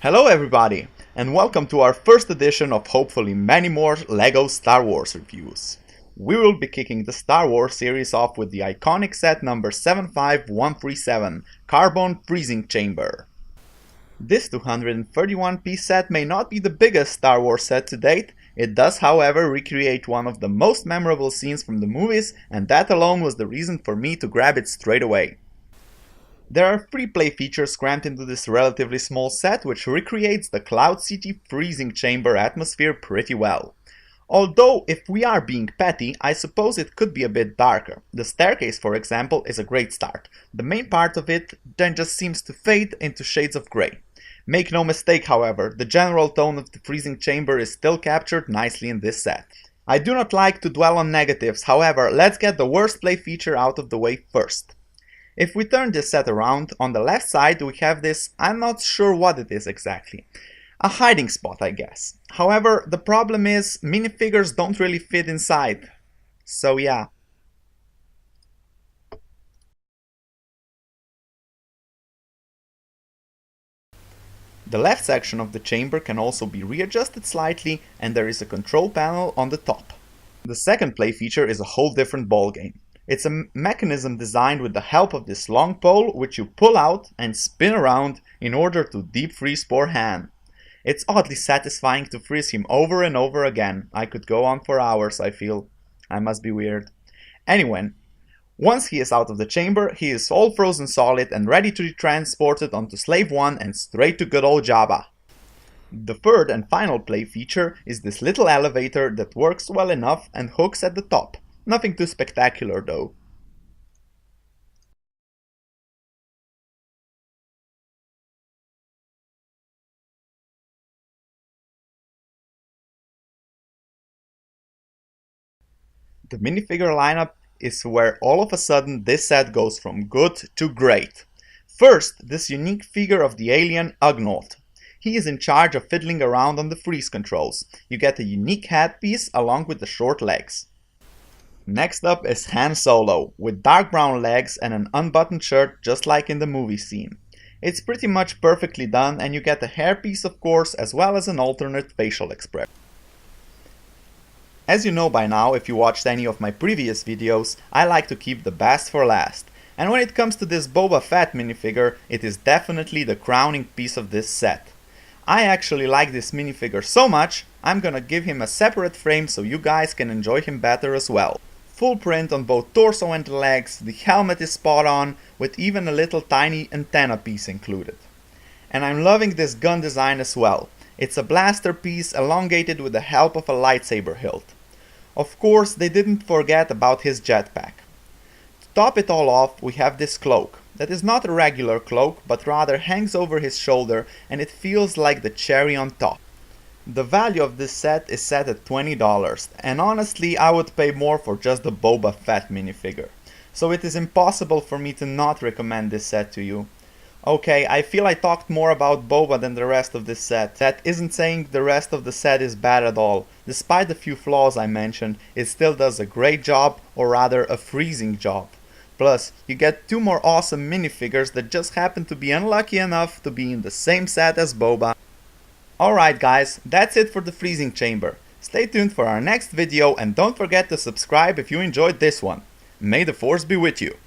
Hello everybody, and welcome to our first edition of hopefully many more LEGO Star Wars reviews. We will be kicking the Star Wars series off with the iconic set number 75137, Carbon Freezing Chamber. This 231-piece set may not be the biggest Star Wars set to date. It does, however, recreate one of the most memorable scenes from the movies, and that alone was the reason for me to grab it straight away. There are 3 play features crammed into this relatively small set, which recreates the Cloud City freezing chamber atmosphere pretty well. Although, if we are being petty, I suppose it could be a bit darker. The staircase, for example, is a great start. The main part of it then just seems to fade into shades of grey. Make no mistake, however, the general tone of the freezing chamber is still captured nicely in this set. I do not like to dwell on negatives, however, let's get the worst play feature out of the way first. If we turn this set around, on the left side we have this, I'm not sure what it is exactly. A hiding spot, I guess. However, the problem is, minifigures don't really fit inside. So yeah. The left section of the chamber can also be readjusted slightly, and there is a control panel on the top. The second play feature is a whole different ballgame. It's a mechanism designed with the help of this long pole, which you pull out and spin around in order to deep freeze poor Han. It's oddly satisfying to freeze him over and over again. I could go on for hours, I feel. I must be weird. Anyway, once he is out of the chamber, he is all frozen solid and ready to be transported onto Slave 1 and straight to good old Jabba. The third and final play feature is this little elevator that works well enough and hooks at the top. Nothing too spectacular though. The minifigure lineup is where all of a sudden this set goes from good to great. First, this unique figure of the alien Ugnaught. He is in charge of fiddling around on the freeze controls. You get a unique headpiece along with the short legs. Next up is Han Solo, with dark brown legs and an unbuttoned shirt just like in the movie scene. It's pretty much perfectly done, and you get a hairpiece of course, as well as an alternate facial expression. As you know by now, if you watched any of my previous videos, I like to keep the best for last. And when it comes to this Boba Fett minifigure, it is definitely the crowning piece of this set. I actually like this minifigure so much, I'm gonna give him a separate frame so you guys can enjoy him better as well. Full print on both torso and the legs, the helmet is spot on, with even a little tiny antenna piece included. And I'm loving this gun design as well. It's a blaster piece elongated with the help of a lightsaber hilt. Of course, they didn't forget about his jetpack. To top it all off, we have this cloak. That is not a regular cloak, but rather hangs over his shoulder, and it feels like the cherry on top. The value of this set is set at $20, and honestly I would pay more for just the Boba Fett minifigure. So it is impossible for me to not recommend this set to you. Okay, I feel I talked more about Boba than the rest of this set. That isn't saying the rest of the set is bad at all. Despite the few flaws I mentioned, it still does a great job, or rather a freezing job. Plus, you get 2 more awesome minifigures that just happen to be unlucky enough to be in the same set as Boba. Alright guys, that's it for the freezing chamber. Stay tuned for our next video and don't forget to subscribe if you enjoyed this one. May the Force be with you.